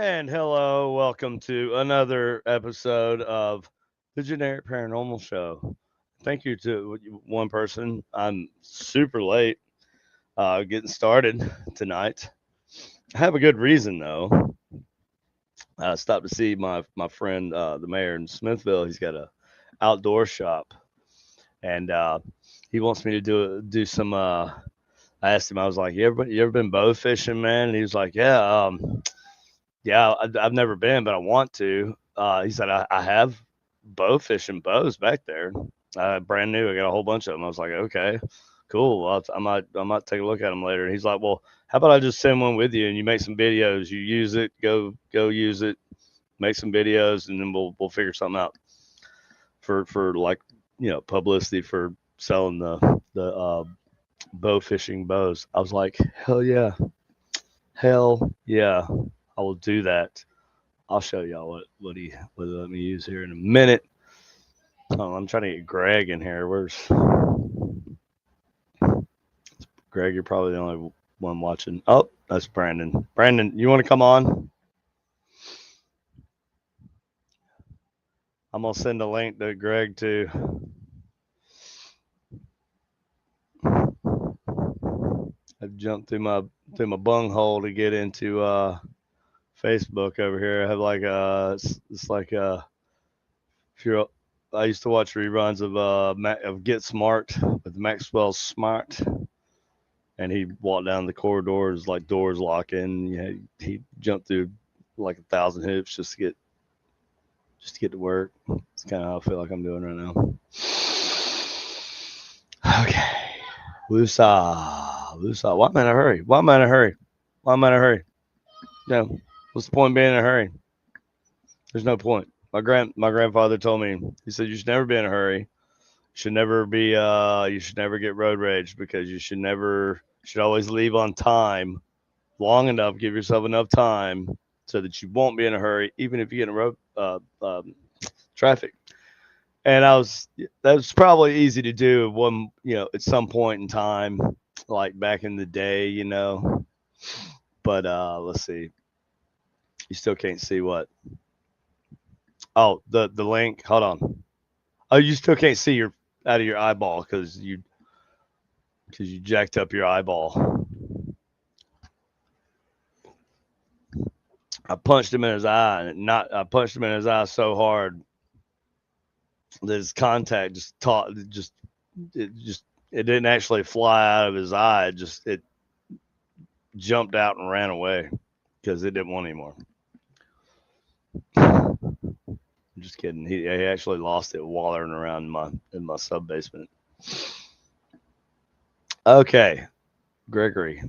And hello, welcome to another episode of the Generic Paranormal Show. Thank you to one person. I'm super late getting started tonight. I have a good reason though. I stopped to see my friend, the mayor in Smithville. He's got a outdoor shop, and he wants me to do some. I asked him. I was like, "You ever been bow fishing, man?" And he was like, "Yeah." Yeah, I've never been, but I want to. He said I have bow fishing bows back there, brand new. I got a whole bunch of them. I was like, okay, cool. Well, I might take a look at them later. And he's like, well, how about I just send one with you and you make some videos. You use it, go use it, make some videos, and then we'll figure something out for like publicity for selling the bow fishing bows. I was like, hell yeah, I will do that. I'll show y'all what he let me use here in a minute. Oh, I'm trying to get Greg in here. Where's Greg? You're probably the only one watching. Oh, that's Brandon. Brandon, you want to come on? I'm gonna send a link to Greg too. I've jumped through my bunghole to get into Facebook over here. I have like it's like if you're I used to watch reruns of Get Smart with Maxwell Smart, and he walked down the corridors like doors locking. Yeah, he jumped through like 1,000 hoops just to get to work. It's kind of how I feel like I'm doing right now. Okay, Wusa. Why am I in a hurry? Why am I in a hurry? Why am I in a hurry? No, what's the point of being in a hurry? There's no point. My grandfather told me. He said you should never be in a hurry. You should never get road rage because you should always leave on time, long enough, give yourself enough time so that you won't be in a hurry, even if you get in road traffic. And that was probably easy to do at some point in time, like back in the day. But let's see, you still can't see what. Oh, the link. Hold on. Oh, you still can't see your out of your eyeball because you jacked up your eyeball. I punched him in his eye, and not I punched him in his eye so hard that his contact it didn't actually fly out of his eye. It jumped out and ran away because it didn't want anymore. I'm just kidding. He actually lost it wallering around in my sub basement. Okay, Gregory.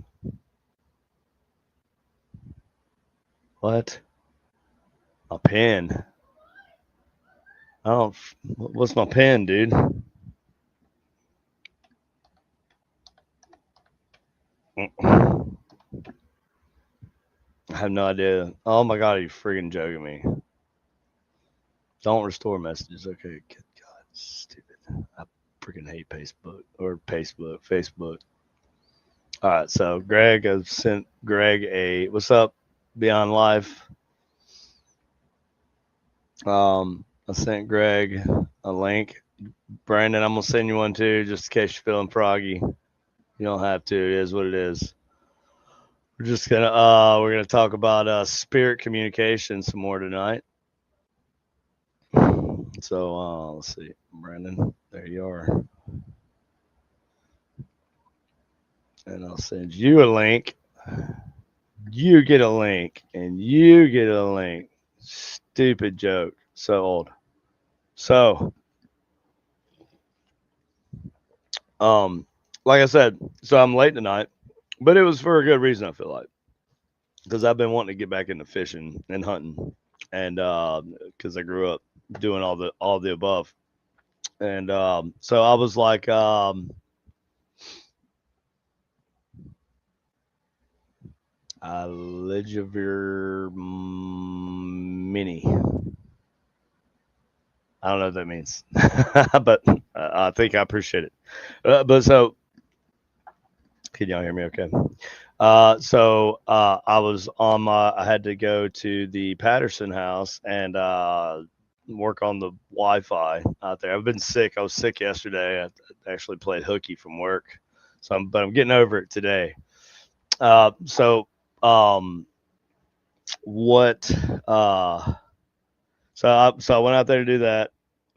What? My pen. I don't. What's my pen, dude? I have no idea. Oh my god, are you freaking joking me? Don't restore messages. Okay, good God, stupid. I freaking hate Facebook. All right, so Greg, I've sent Greg what's up, Beyond Life. I sent Greg a link. Brandon, I'm gonna send you one too, just in case you're feeling froggy. You don't have to. It is what it is. We're gonna talk about spirit communication some more tonight. So let's see, Brandon, there you are, and I'll send you a link. You get a link, and you get a link. Stupid joke. So old. So, um, like I said, so I'm late tonight, but it was for a good reason. I feel like because I've been wanting to get back into fishing and hunting, and because I grew up doing all the above, and so I was like, Ligivir mini. I don't know what that means, but I think I appreciate it. But so, can y'all hear me? Okay. I was on I had to go to the Patterson house and work on the Wi-Fi out there. I've been sick. I was sick yesterday. I actually played hooky from work, but I'm getting over it today. Uh, so um, what? So I went out there to do that,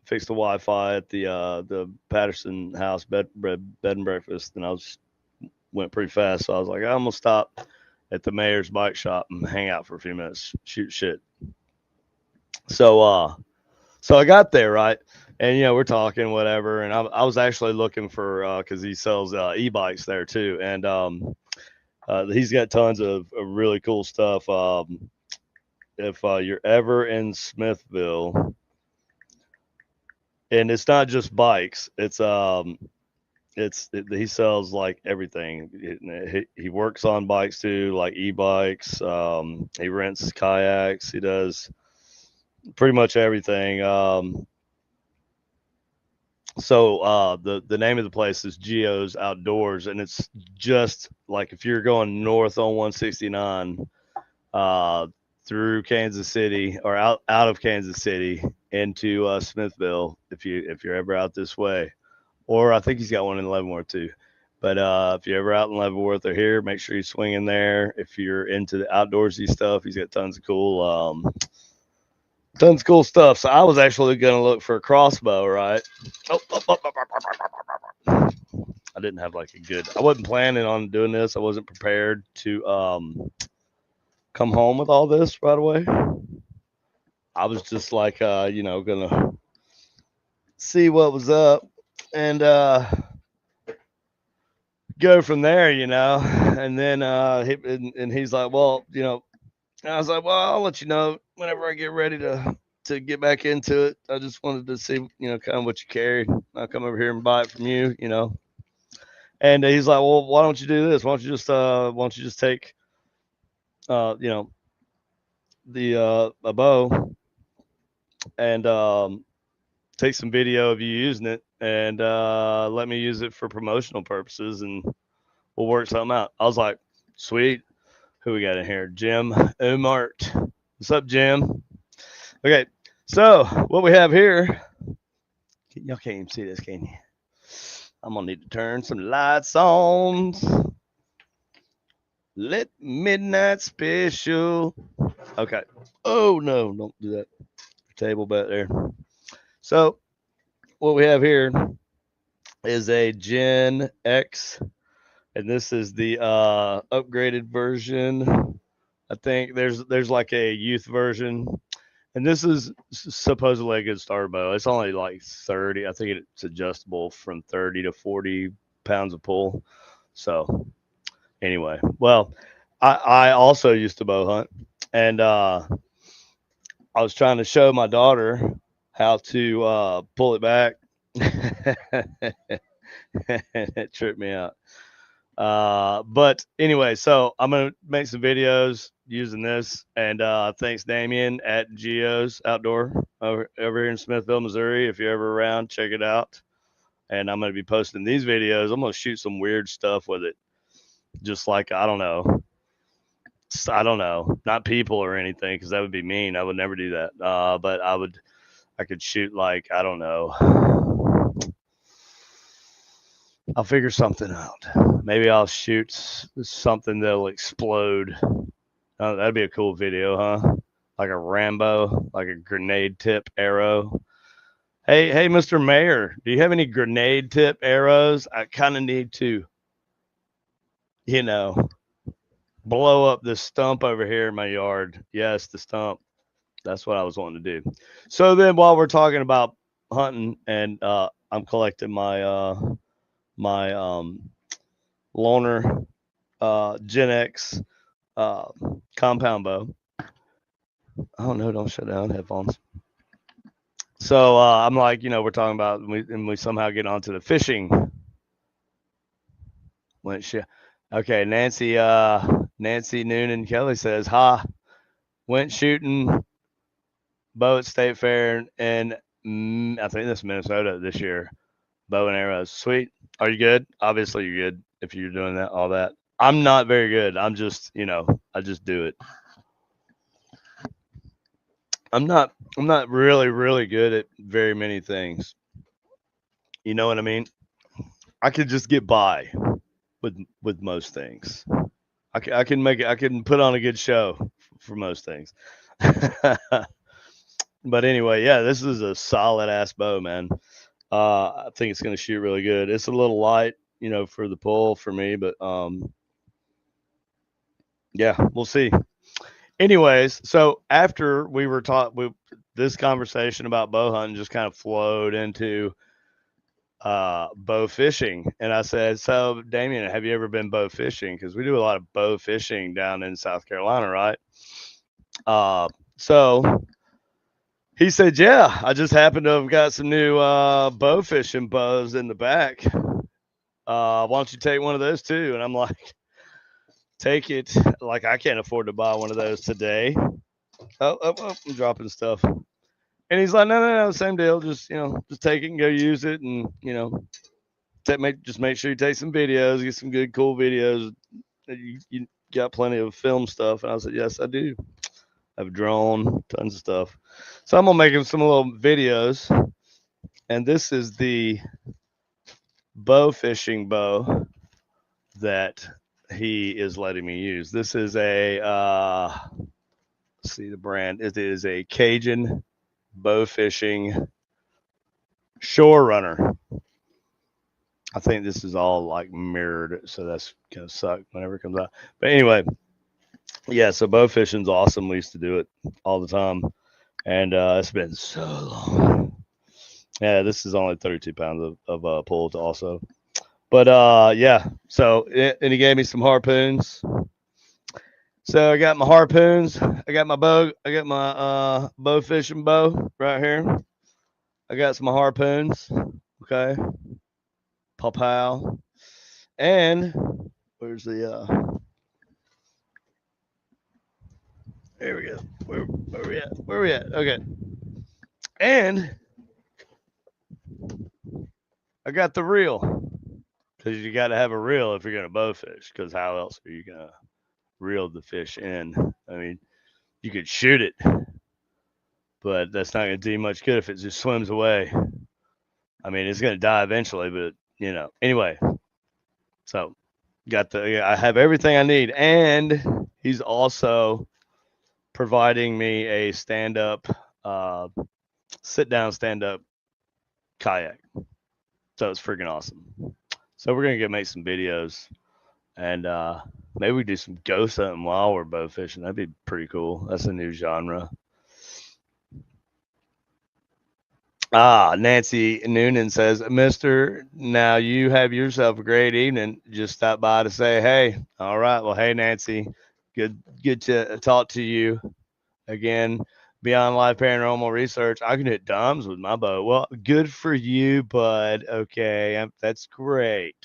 fix the Wi-Fi at the Patterson house bed and breakfast, and went pretty fast. So I was like, I'm gonna stop at the mayor's bike shop and hang out for a few minutes, shoot shit. So so I got there, right, and we're talking whatever, and I was actually looking for because he sells e-bikes there too, and he's got tons of really cool stuff. If you're ever in Smithville, and it's not just bikes, he sells like everything. He works on bikes too, like e-bikes. He rents kayaks. He does pretty much everything. The name of the place is Geo's Outdoors, and it's just like if you're going north on 169 uh, through Kansas City or out of Kansas City into Smithville, if you're ever out this way, or I think he's got one in Leavenworth too. But if you're ever out in Leavenworth or here, make sure you swing in there. If you're into the outdoorsy stuff, he's got tons of cool stuff. So I was actually going to look for a crossbow, right? Oh, oh, oh, I didn't have like a good. I wasn't planning on doing this. I wasn't prepared to come home with all this right away. I was just like, gonna see what was up and go from there, And then he's like, well, and I was like, well, I'll let you know whenever I get ready to get back into it. I just wanted to see, kind of what you carried. I'll come over here and buy it from you. And he's like, well, why don't you do this? Why don't you just take, the a bow and take some video of you using it and let me use it for promotional purposes and we'll work something out. I was like, sweet. Who we got in here? Jim Umart. What's up, Jim? Okay, so what we have here, y'all can't even see this, can you? I'm gonna need to turn some lights on. Let midnight special. Okay. Oh no, don't do that. Table back there. So what we have here is a Gen X, and this is the upgraded version. I think there's like a youth version, and this is supposedly a good starter bow. It's only like 30. I think it's adjustable from 30 to 40 pounds of pull. So anyway, well, I also used to bow hunt, and I was trying to show my daughter how to pull it back. It tripped me out. But anyway, so I'm gonna make some videos using this, and thanks Damien at Geo's Outdoor over here in Smithville, Missouri. If you're ever around, check it out. And I'm gonna be posting these videos. I'm gonna shoot some weird stuff with it, just like I don't know, not people or anything, because that would be mean. I would never do that. But I could shoot like I don't know. I'll figure something out. Maybe I'll shoot something that'll explode. Oh, that'd be a cool video, huh? Like a Rambo, like a grenade tip arrow. Hey, Mr. Mayor, do you have any grenade tip arrows? I kind of need to, you know, blow up this stump over here in my yard. Yes, the stump. That's what I was wanting to do. So then, while we're talking about hunting, and I'm collecting my loner Gen X compound bow. Oh no! Don't shut down headphones. So I'm like, we're talking about, and we somehow get onto the fishing. When she, okay, Nancy Noonan Kelly says, "Ha, went shooting bow at State Fair and I think that's Minnesota this year. Bow and arrows, sweet. Are you good? Obviously you're good if you're doing that, all that. I'm not very good. I'm just, I just do it. I'm not really, really good at very many things. You know what I mean? I could just get by with most things. I can make it. I can put on a good show for most things. But anyway, yeah, this is a solid ass bow, man. I think it's going to shoot really good. It's a little light, for the pull for me, but yeah, we'll see. Anyways, so after we were taught, this conversation about bow hunting just kind of flowed into bow fishing, and I said, "So, Damien, have you ever been bow fishing? Because we do a lot of bow fishing down in South Carolina, right?" So he said, "Yeah, I just happened to have got some new bow fishing bows in the back. Why don't you take one of those too?" And I'm like, "Take it." Like, I can't afford to buy one of those today. Oh, I'm dropping stuff. And he's like, no, same deal. Just, just take it and go use it. And, just make sure you take some videos, get some good, cool videos. You got plenty of film stuff. And I said, yes, I do. I have a drone, tons of stuff. So I'm going to make him some little videos. And this is the bow fishing bow that he is letting me use. This is let's see the brand. It is a Cajun bow fishing shore runner. I think this is all like mirrored, so that's gonna suck whenever it comes out. But anyway, yeah. So bow fishing's awesome. We used to do it all the time, and it's been so long. Yeah, this is only 32 pounds of pull also. But yeah. So and he gave me some harpoons. So I got my harpoons. I got my bow. I got my bow fishing bow right here. I got some harpoons. Okay, pow. And where's the there we go. Where we at? Where we at? Okay. And I got the reel because you got to have a reel if you're gonna bow fish. Because how else are you gonna reel the fish in? I mean, you could shoot it, but that's not gonna do you much good if it just swims away. I mean, it's gonna die eventually, but Anyway, so I have everything I need, and he's also providing me a uh, sit down stand up kayak. So it's freaking awesome. So we're gonna go make some videos, and maybe we do some ghost hunting while we're bow fishing. That'd be pretty cool. That's a new genre. Nancy Noonan says, Mister, now you have yourself a great evening. Just stop by to say hey. All right. Well, hey Nancy, good to talk to you again. Beyond Life Paranormal Research, I can hit DOMs with my bow. Well, good for you, bud. Okay, that's great.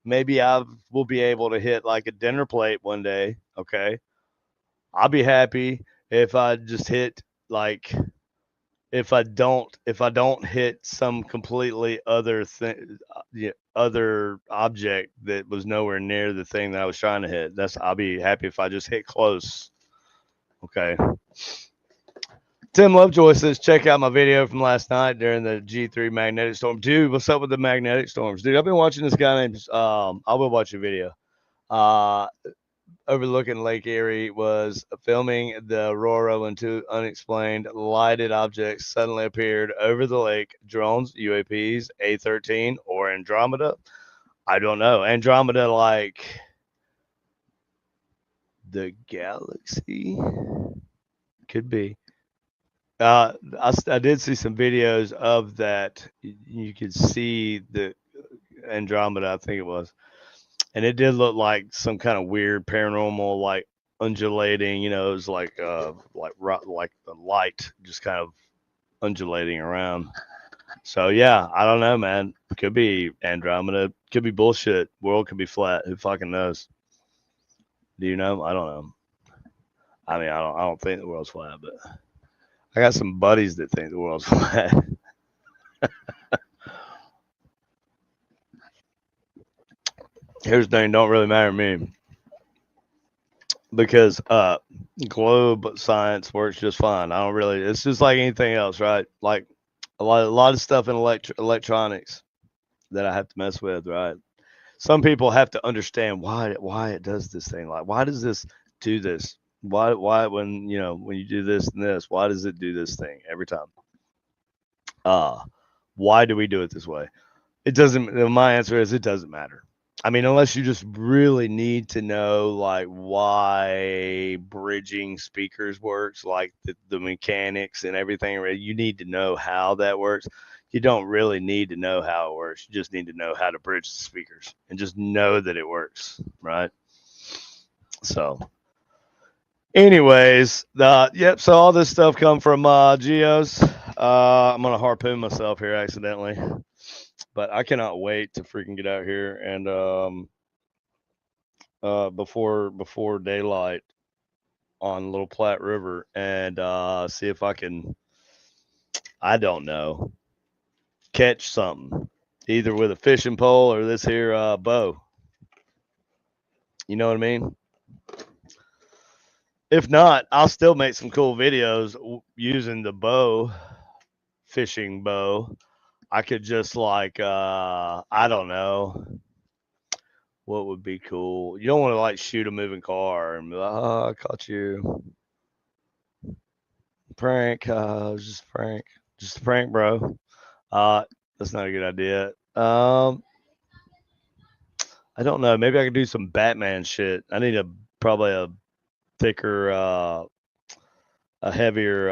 Maybe I will be able to hit like a dinner plate one day. Okay. I'll be happy if I just hit like if I don't hit some completely other thing, other object that was nowhere near the thing that I was trying to hit. I'll be happy if I just hit close. Okay. Tim Lovejoy says, check out my video from last night during the G3 magnetic storm. Dude, what's up with the magnetic storms? Dude, I've been watching this guy named, I will watch a video. Uh, Overlooking Lake Erie was filming the aurora when two unexplained lighted objects suddenly appeared over the lake. Drones, UAPs, A-13, or Andromeda? I don't know. Andromeda, like the galaxy? Could be. I did see some videos of that. You could see the Andromeda, I think it was, and it did look like some kind of weird paranormal, like undulating. It was like the light just kind of undulating around. So yeah, I don't know, man. Could be Andromeda. Could be bullshit. World could be flat. Who fucking knows? Do you know? I don't know. I mean, I don't think the world's flat, but I got some buddies that think the world's flat. Here's the thing, don't really matter to me because globe science works just fine. I don't really. It's just like anything else, right? Like a lot of stuff in electronics that I have to mess with, right? Some people have to understand why it does this thing. Like, why does this do this? Why when when you do this and this, why does it do this thing every time? Uh, why do we do it this way? It doesn't. My answer is it doesn't matter. I mean, unless you just really need to know like why bridging speakers works, like the mechanics and everything. Right? You need to know how that works. You don't really need to know how it works. You just need to know how to bridge the speakers and just know that it works, right? So, anyways, yep. So all this stuff come from Geos. I'm gonna harpoon myself here accidentally, but I cannot wait to freaking get out here and before daylight on Little Platte River and see if I can, I don't know, catch something either with a fishing pole or this here bow. You know what I mean? If not, I'll still make some cool videos using the bow, fishing bow. I could just like I don't know what would be cool. You don't want to like shoot a moving car and be like, oh, I caught you. Prank, just a prank. Just a prank, bro. That's not a good idea. I don't know. Maybe I could do some Batman shit. I need probably a thicker, a heavier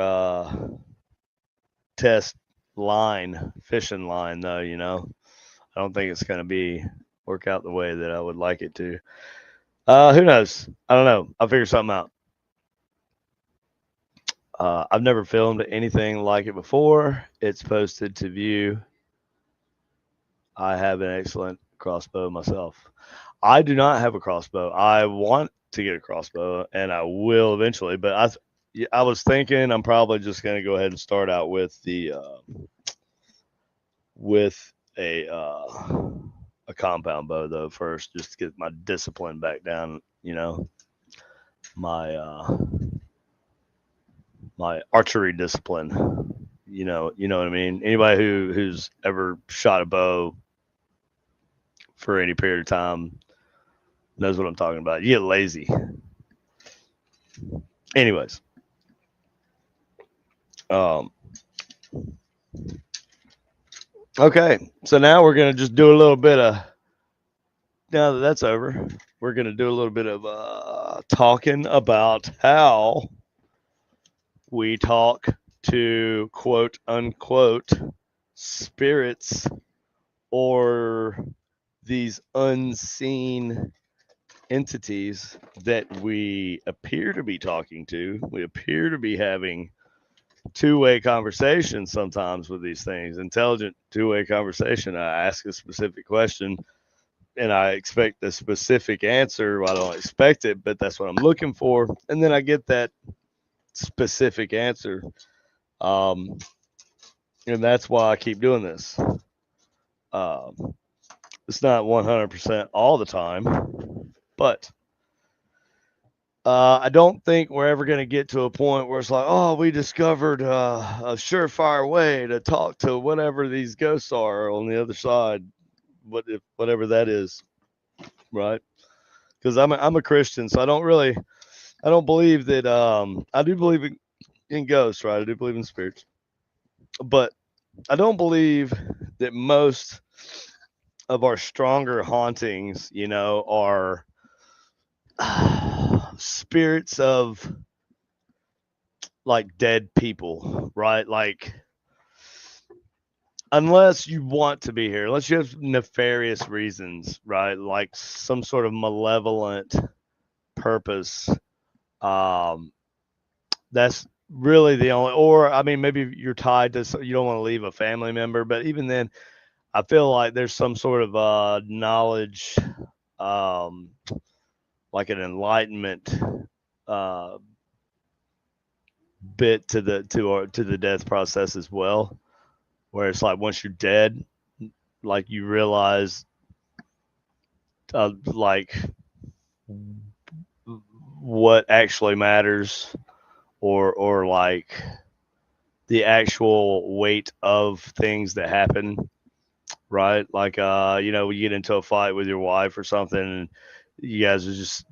test line, fishing line, though. I don't think it's gonna be work out the way that I would like it to. Who knows? I don't know. I'll figure something out. I've never filmed anything like it before. It's posted to view. I have an excellent crossbow myself. I do not have a crossbow. I want to get a crossbow, and I will eventually. But I was thinking I'm probably just going to go ahead and start out with the with a compound bow though first, just to get my discipline back down. My my archery discipline. You know what I mean. Anybody who's ever shot a bow for any period of time knows what I'm talking about. You get lazy. Anyways, um, okay, so now we're gonna just do a little bit of. Now that that's over, we're gonna do a little bit of talking about how we talk to quote unquote spirits or these unseen entities that we appear to be talking to. We appear to be having two-way conversation sometimes with these things, intelligent two-way conversation. I ask a specific question and I expect a specific answer. Well, I don't expect it, but that's what I'm looking for. And then I get that specific answer. Um, and that's why I keep doing this. Um, it's not 100% all the time, but I don't think we're ever going to get to a point where it's like, oh, we discovered a surefire way to talk to whatever these ghosts are on the other side, whatever that is, right? Because I'm a Christian, so I don't believe that. I do believe in ghosts, right? I do believe in spirits, but I don't believe that most of our stronger hauntings, are spirits of like dead people, right? Like, unless you want to be here, unless you have nefarious reasons, right? Like some sort of malevolent purpose. Um, that's really the only, or I mean, maybe you're tied to, you don't want to leave a family member, but even then, I feel like there's some sort of knowledge, um, like an enlightenment uh, bit to the death process as well, where it's like once you're dead, like you realize like what actually matters, or like the actual weight of things that happen, right? Like, you get into a fight with your wife or something, and you guys are just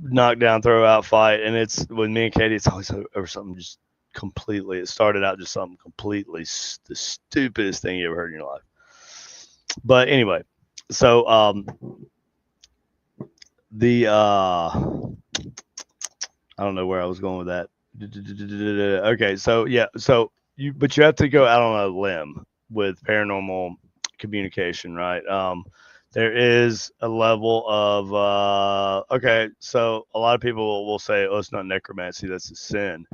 knock down, throw out fight, and it's with me and Katie, it's always over something just completely. It started out just something completely the stupidest thing you ever heard in your life. But anyway, so the I don't know where I was going with that. Okay, so yeah, so you have to go out on a limb with paranormal communication, right? There is a level of okay, so a lot of people will say, "Oh, it's not necromancy; that's a sin."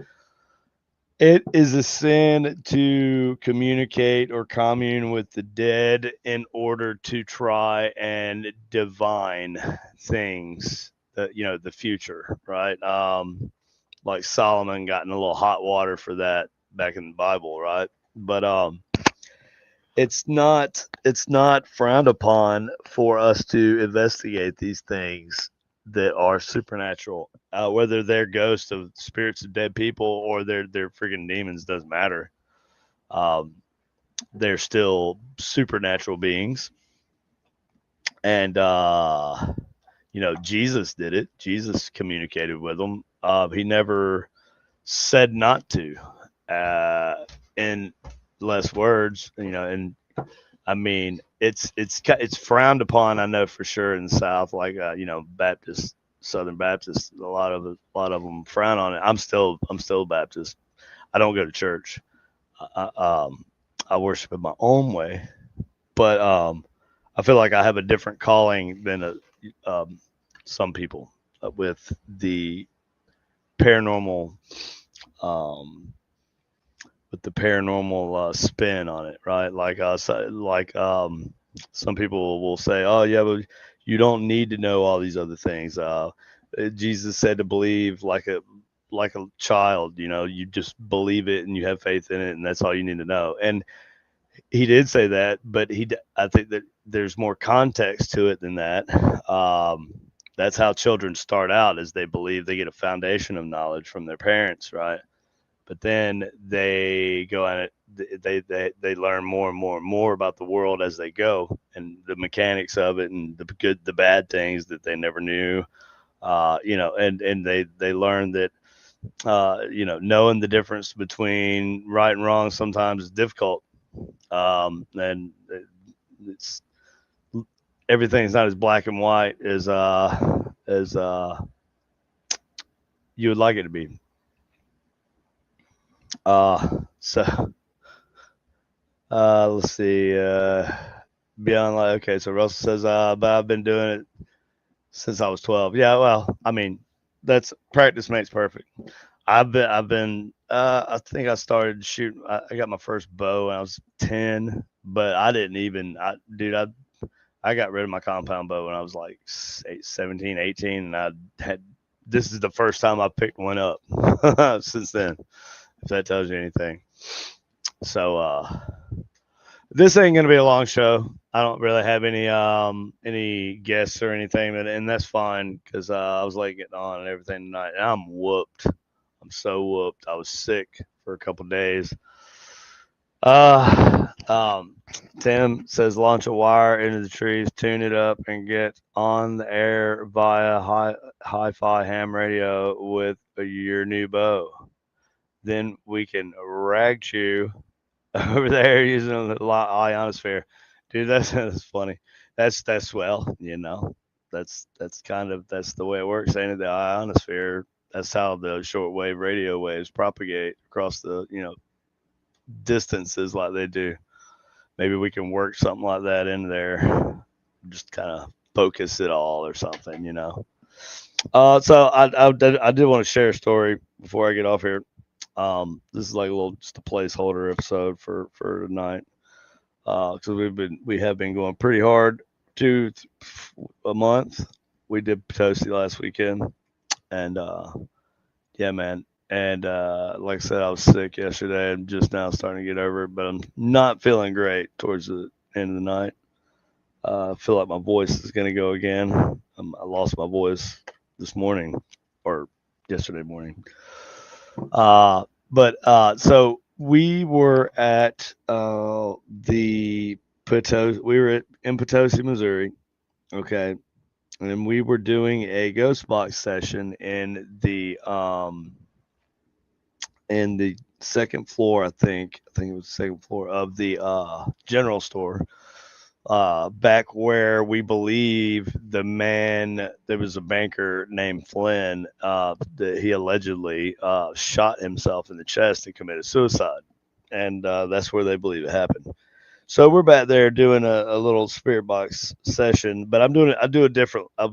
It is a sin to communicate or commune with the dead in order to try and divine things, the future, right? Like Solomon got in a little hot water for that back in the Bible, right? But it's not frowned upon for us to investigate these things that are supernatural, whether they're ghosts of spirits of dead people or they're freaking demons, doesn't matter. Um, they're still supernatural beings, and Jesus did it. Jesus communicated with them. He never said not to, in less words, and I mean, it's frowned upon. I know for sure in the South, like Baptist, Southern Baptists, a lot of them frown on it. I'm still Baptist. I don't go to church. I worship in my own way, but I feel like I have a different calling than some people with the paranormal, um, spin on it, right? Some people will say, "Oh yeah, but you don't need to know all these other things." Jesus said to believe like a child. You just believe it and you have faith in it, and that's all you need to know. And he did say that, but I think that there's more context to it than that. That's how children start out, as they believe they get a foundation of knowledge from their parents, right? But then they go on it. They learn more and more and more about the world as they go, and the mechanics of it, and the good, the bad things that they never knew. And they learn that knowing the difference between right and wrong sometimes is difficult. And it's everything's not as black and white as you would like it to be. So let's see. Beyond like okay, so Russell says, but I've been doing it since I was 12. Yeah, well, I mean, that's practice makes perfect. I think I started shooting. I got my first bow when I was 10, but I didn't even. Dude, I got rid of my compound bow when I was like 17, 18, and I had. This is the first time I picked one up since then. If that tells you anything. So this ain't gonna be a long show. I don't really have any guests or anything, and that's fine because I was late getting on and everything tonight, and I'm whooped. I'm so whooped. I was sick for a couple days. Uh, um, Tim says launch a wire into the trees, tune it up, and get on the air via hi-fi ham radio with your new bow. Then we can rag chew over there using the ionosphere. Dude, that's funny. That's well, that's the way it works, ain't it? The ionosphere. That's how the shortwave radio waves propagate across the distances like they do. Maybe we can work something like that in there, just kind of focus it all or something. So I did want to share a story before I get off here. This is like just a placeholder episode for tonight, because we have been going pretty hard to a month. We did Potosi last weekend, and yeah, man. And like I said, I was sick yesterday. I'm just now starting to get over it, but I'm not feeling great towards the end of the night. I feel like my voice is going to go again. I lost my voice this morning or yesterday morning. But so we were at the Potosi. We were in Potosi, Missouri. Okay, and we were doing a ghost box session in the second floor. I think it was the second floor of the general store. Back where we believe the man, there was a banker named Flynn, that he allegedly shot himself in the chest and committed suicide. And that's where they believe it happened. So we're back there doing a little spirit box session, but I do a different. I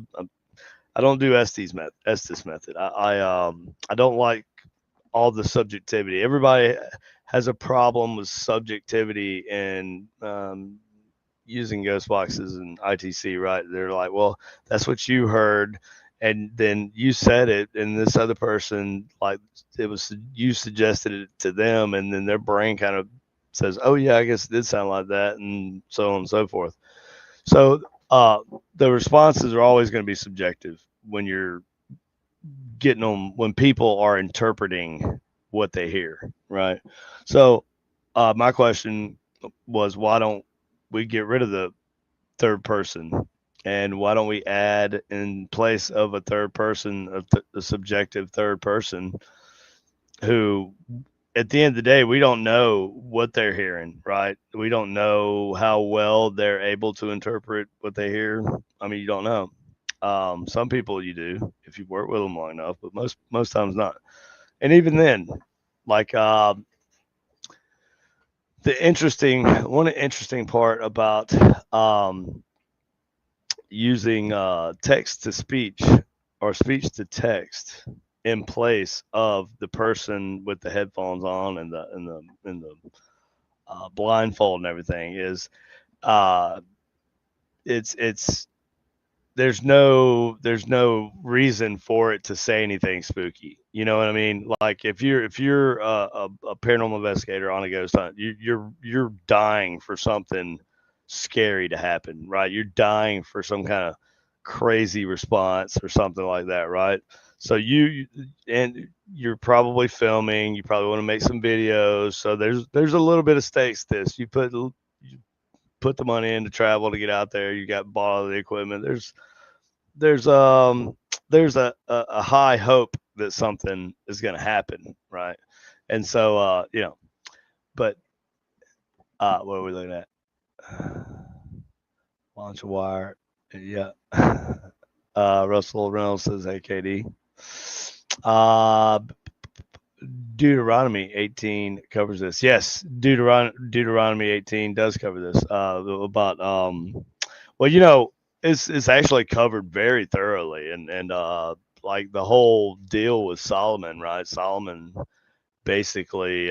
don't do Estes method. I don't like all the subjectivity. Everybody has a problem with subjectivity and using ghost boxes and ITC, right? They're like, well, that's what you heard, and then you said it, and this other person, like, it was you suggested it to them, and then their brain kind of says, oh yeah, I guess it did sound like that, and so on and so forth. So the responses are always going to be subjective when you're getting them, when people are interpreting what they hear, right? So my question was, why don't we get rid of the third person, and why don't we add in place of a third person, a subjective third person, who at the end of the day, we don't know what they're hearing, right? We don't know how well they're able to interpret what they hear. I mean, you don't know. Some people you do if you work with them long enough, but most times not. And even then, like one interesting part about using text to speech or speech to text in place of the person with the headphones on and the blindfold and everything is uh, it's there's no reason for it to say anything spooky. You know what I mean? Like if you're a paranormal investigator on a ghost hunt, you're dying for something scary to happen, right? You're dying for some kind of crazy response or something like that, right? So and you're probably filming. You probably want to make some videos. So there's a little bit of stakes. You put the money in to travel to get out there. You got bought all the equipment. There's there's a high hope that something is going to happen, right? And so but what are we looking at? Launch a wire, yeah. Russell Reynolds says AKD. Uh, Deuteronomy 18 covers this. Yes, Deuteronomy 18 does cover this. About well, it's actually covered very thoroughly, and like the whole deal with Solomon, right? Solomon basically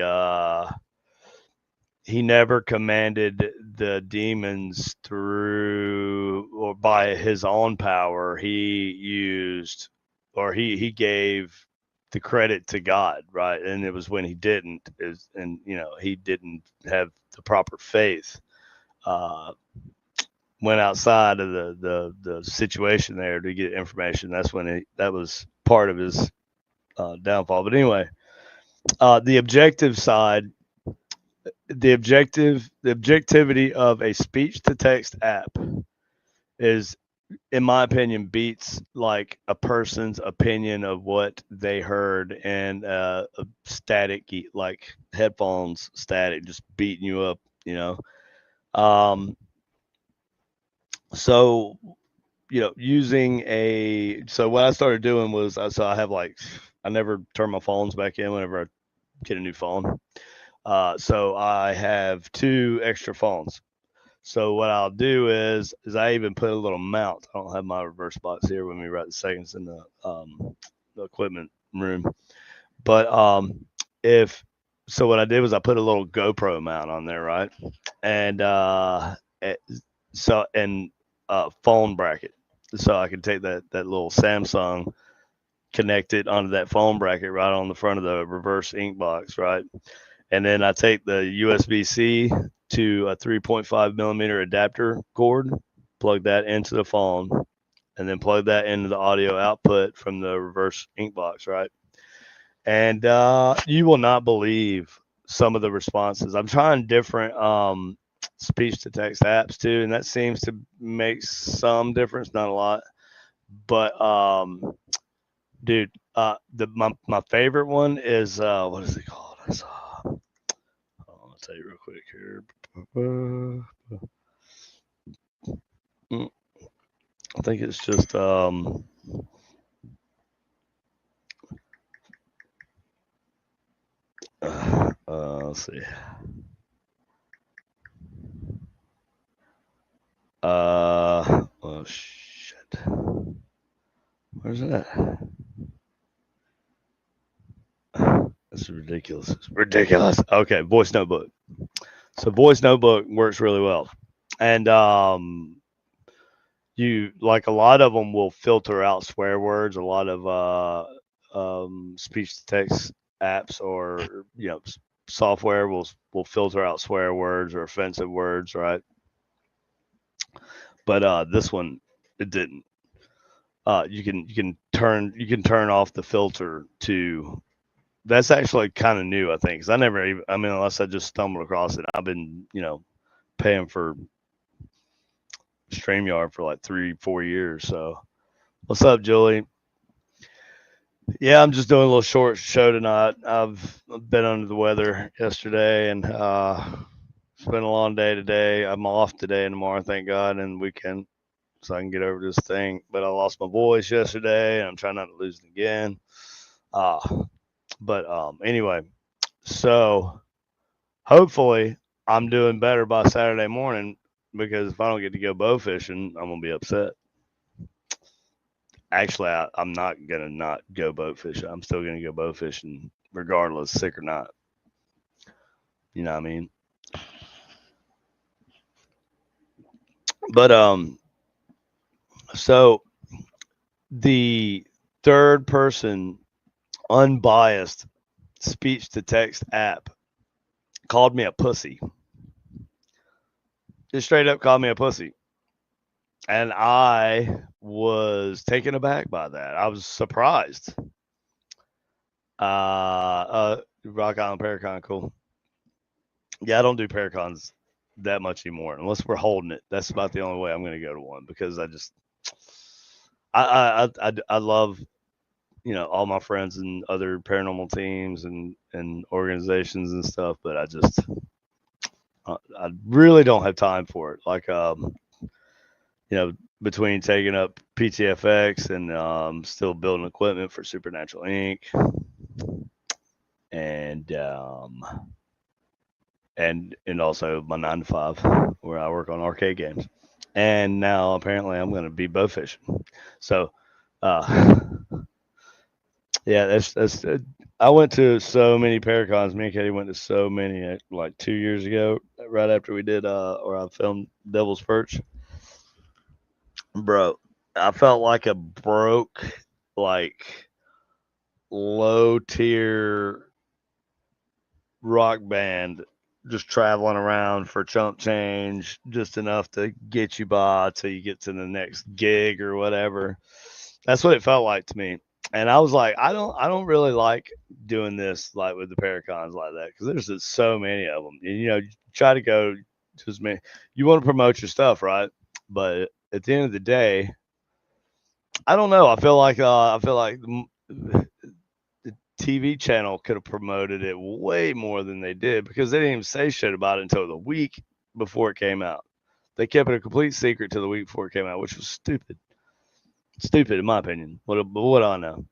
he never commanded the demons through or by his own power. He used or he gave the credit to God, right? And it was when he didn't is and he didn't have the proper faith. Uh, Went outside of the situation there to get information. That's when that was part of his downfall. But anyway, the objective side, the objectivity of a speech to text app is, in my opinion, beats like a person's opinion of what they heard and a static, like headphones static, just beating you up, um so so what I started doing was, so I have like, I never turn my phones back in whenever I get a new phone. So I have two extra phones. So what I'll do is I even put a little mount. I don't have my reverse box here with me right this second. It's in the equipment room. But if so, what I did was I put a little GoPro mount on there, right? And it, so and phone bracket, so I can take that little Samsung, connect it onto that phone bracket right on the front of the reverse ink box, right? And then I take the USB-C to a 3.5 millimeter adapter cord, plug that into the phone, and then plug that into the audio output from the reverse ink box, right? And you will not believe some of the responses. I'm trying different speech to text apps too, and that seems to make some difference, not a lot. But dude, my favorite one is what is it called? I'll tell you real quick here. I think it's just let's see. Oh shit. Where's that? That's ridiculous. It's ridiculous. Okay, voice notebook. So voice notebook works really well, and you like a lot of them will filter out swear words. A lot of speech to text apps or software will filter out swear words or offensive words, right? But this one it didn't. You can turn off the filter to. That's actually kind of new, I think, because I never even. I mean, unless I just stumbled across it, I've been paying for StreamYard for like 3-4 years. So, what's up, Julie? Yeah, I'm just doing a little short show tonight. I've been under the weather yesterday, and it's been a long day today. I'm off today and tomorrow, thank God, and weekend, so I can get over this thing. But I lost my voice yesterday, and I'm trying not to lose it again. Uh, but anyway, so hopefully I'm doing better by Saturday morning, because if I don't get to go bow fishing, I'm gonna be upset. Actually, I'm not gonna not go boat fishing. I'm still gonna go bow fishing regardless, sick or not. You know what I mean? But so the third person unbiased speech to text app called me a pussy. Just straight up called me a pussy. And I was taken aback by that. I was surprised. Rock Island Paracon, cool. Yeah, I don't do Paracons that much anymore unless we're holding it. That's about the only way I'm going to go to one, because I love all my friends and other paranormal teams and organizations and stuff, but I really don't have time for it. Like between taking up PTFX and still building equipment for Supernatural Inc. and also my 9 to 5 where I work on arcade games. And now apparently I'm going to be bow fishing. So, yeah, that's. I went to so many Paracons. Me and Katie went to so many like 2 years ago, right after we did or I filmed Devil's Perch. Bro, I felt like a broke, like low tier rock band, just traveling around for chump change, just enough to get you by till you get to the next gig or whatever. That's what it felt like to me. And I was like, I don't really like doing this like with the Paracons like that, because there's just so many of them. And, you try to go to as many. You want to promote your stuff, right? But at the end of the day, I don't know. I feel like the TV channel could have promoted it way more than they did, because they didn't even say shit about it until the week before it came out. They kept it a complete secret till the week before it came out, which was stupid. Stupid, in my opinion. What do I know?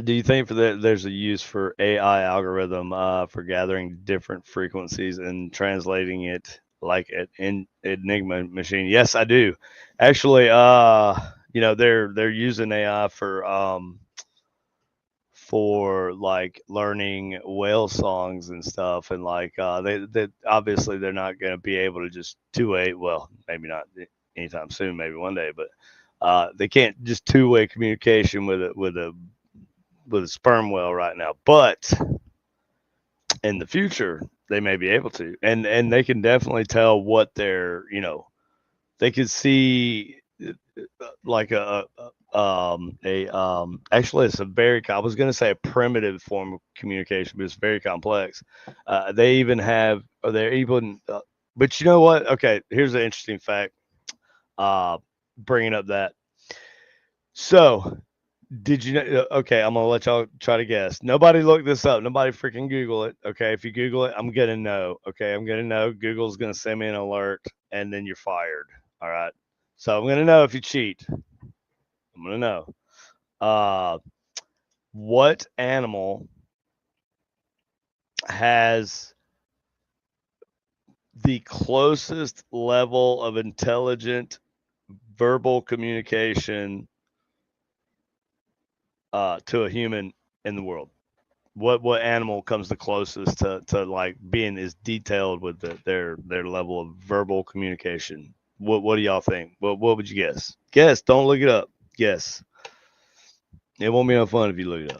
Do you think there's a use for AI algorithm for gathering different frequencies and translating it like an Enigma machine? Yes, I do. Actually, they're using AI for like learning whale songs and stuff, and like they obviously they're not going to be able to just 2-way, well, maybe not anytime soon, maybe one day, but they can't just 2-way communication with a sperm whale right now. But in the future, they may be able to, and they can definitely tell what they're, they can see like actually it's a very, I was going to say a primitive form of communication, but it's very complex. They even have, or they're even, but you know what? Okay, here's an interesting fact. Bringing up that. So, did you know? Okay, I'm gonna let y'all try to guess. Nobody look this up. Nobody freaking Google it. Okay, if you Google it, I'm gonna know. Okay, I'm gonna know. Google's gonna send me an alert, and then you're fired. All right. So I'm gonna know if you cheat. I'm gonna know. Uh, what animal has the closest level of intelligent verbal communication to a human in the world? What animal comes the closest to like being as detailed with their level of verbal communication? What do y'all think? What would you guess? Guess. Don't look it up. Guess. It won't be no fun if you look it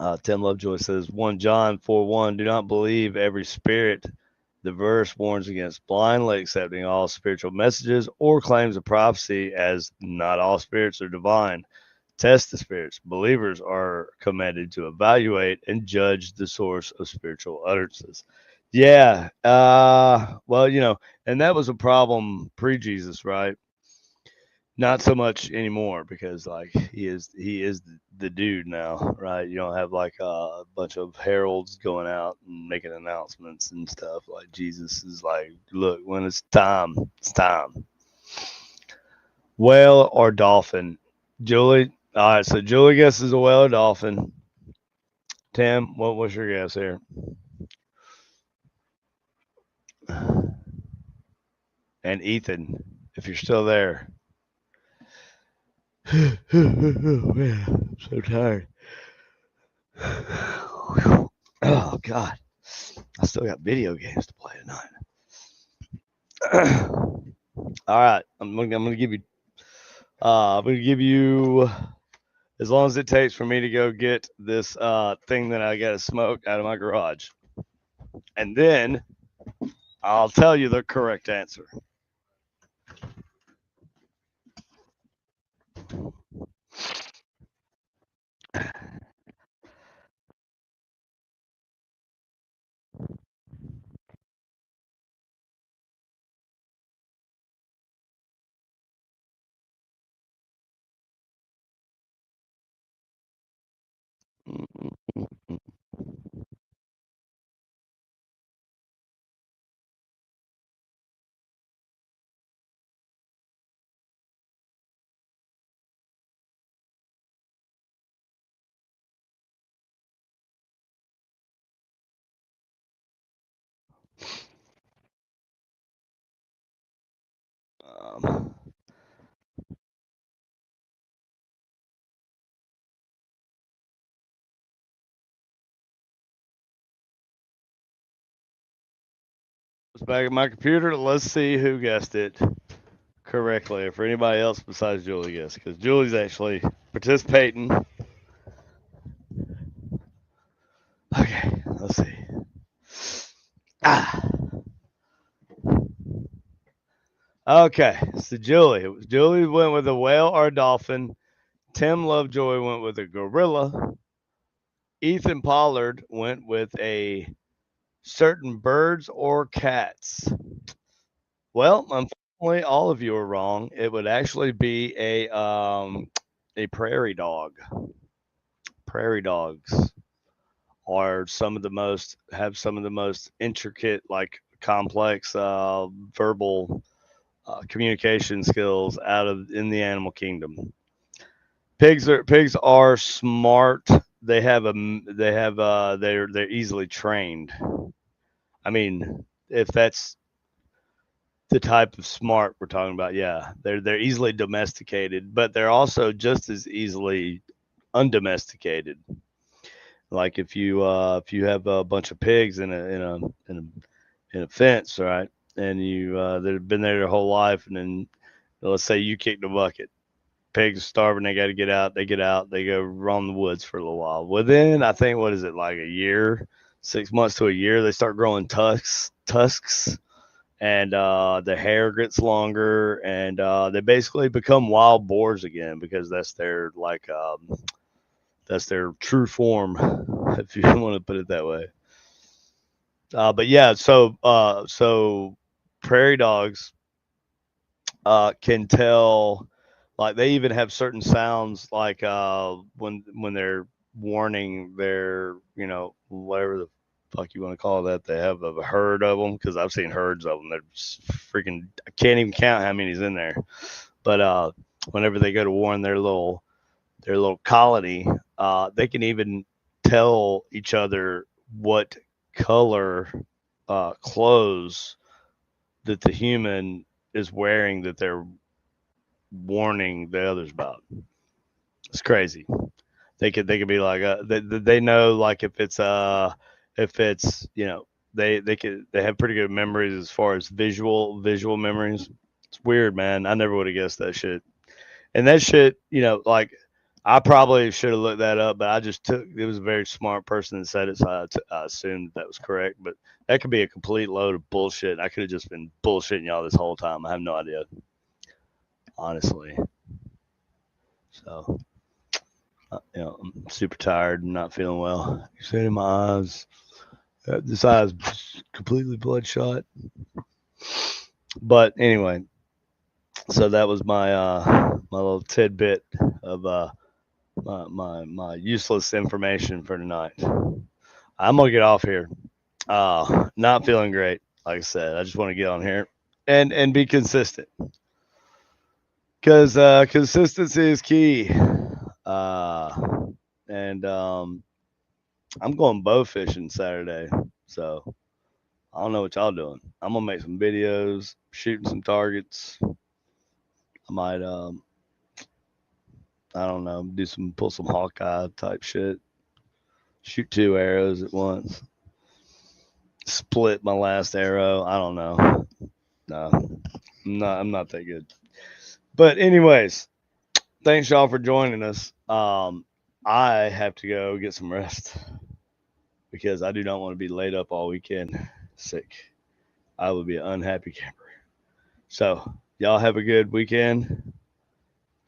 up. Tim Lovejoy says 1 John 4:1. Do not believe every spirit. The verse warns against blindly accepting all spiritual messages or claims of prophecy, as not all spirits are divine. Test the spirits. Believers are commanded to evaluate and judge the source of spiritual utterances. Yeah. Well, and that was a problem pre-Jesus, right? Not so much anymore because like he is the dude now, right? You don't have like a bunch of heralds going out and making announcements and stuff. Like Jesus is like, look, when it's time, it's time. Whale or dolphin? Julie. All right, so Julie guesses a whale or dolphin. Tim, what's your guess here? And Ethan, if you're still there. Oh man, I'm so tired. Oh God, I still got video games to play tonight. All right, I'm gonna give you. I'm gonna give you as long as it takes for me to go get this thing that I got to smoke out of my garage, and then I'll tell you the correct answer. Um, it's back at my computer. Let's see who guessed it correctly, or for anybody else besides Julie guessed, because Julie's actually participating. Okay, let's see. Ah, okay. So Julie went with a whale or a dolphin. Tim Lovejoy went with a gorilla. Ethan Pollard went with a certain birds or cats. Well, unfortunately, all of you are wrong. It would actually be a prairie dog. Prairie dogs are some of the most intricate, like complex verbal communication skills out of in the animal kingdom. Pigs are smart. They're easily trained. I mean, if that's the type of smart we're talking about, yeah, they're easily domesticated, but they're also just as easily undomesticated. Like if you have a bunch of pigs in a fence, right, and they've been there their whole life, and then let's say you kick the bucket. Pigs are starving. They got to get out. They get out. They go roam the woods for a little while. Within, I think, what is it, like a year? 6 months to a year, they start growing tusks, and the hair gets longer, and they basically become wild boars again because that's their that's their true form, if you want to put it that way. But yeah, so prairie dogs can tell, like they even have certain sounds, like when they're warning their, whatever the fuck you want to call that. They have a herd of them, because I've seen herds of them. They're just freaking. I can't even count how many's in there. But whenever they go to warn their little colony, they can even tell each other what color clothes that the human is wearing, that they're warning the others about. It's crazy. They could be like they know, like if it's they have pretty good memories as far as visual memories. It's weird, man. I never would have guessed that shit. And that shit, like I probably should have looked that up, but I just took, it was a very smart person that said it, so I assumed that was correct. But that could be a complete load of bullshit. I could have just been bullshitting y'all this whole time. I have no idea, honestly. So, I'm super tired and not feeling well. You see it in my eyes. This eye's completely bloodshot. But anyway, so that was my little tidbit of my useless information for tonight. I'm gonna get off here. Not feeling great. Like I said, I just want to get on here and be consistent, because consistency is key. And I'm going bow fishing Saturday, so I don't know what y'all doing. I'm gonna make some videos, shooting some targets. I might I don't know, pull some Hawkeye type shit. Shoot 2 arrows at once. Split my last arrow. I don't know. No, I'm not that good. But anyways, thanks y'all for joining us. I have to go get some rest because I do not want to be laid up all weekend sick. I would be an unhappy camper. So y'all have a good weekend.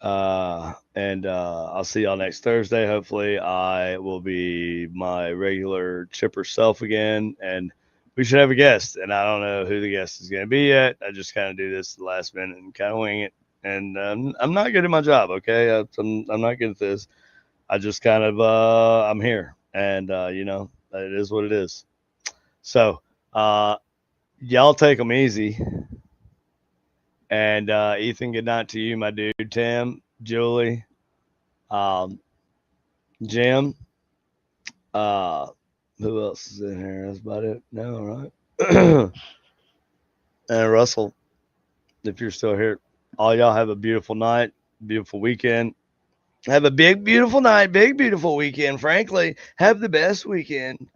And I'll see y'all next Thursday. Hopefully I will be my regular chipper self again, and we should have a guest, and I don't know who the guest is going to be yet. I just kind of do this at the last minute and kind of wing it, and I'm not good at my job. Okay. I'm not good at this. I just kind of, I'm here, and it is what it is. So, y'all take them easy. And Ethan, good night to you, my dude. Tim, Julie, Jim, who else is in here? That's about it. No, right? And Russell, if you're still here. All y'all have a beautiful night, beautiful weekend. Have a big, beautiful night, big, beautiful weekend. Frankly, have the best weekend.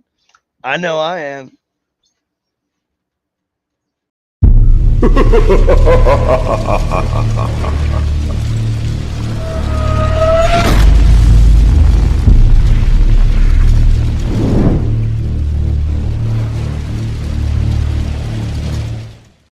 I know I am.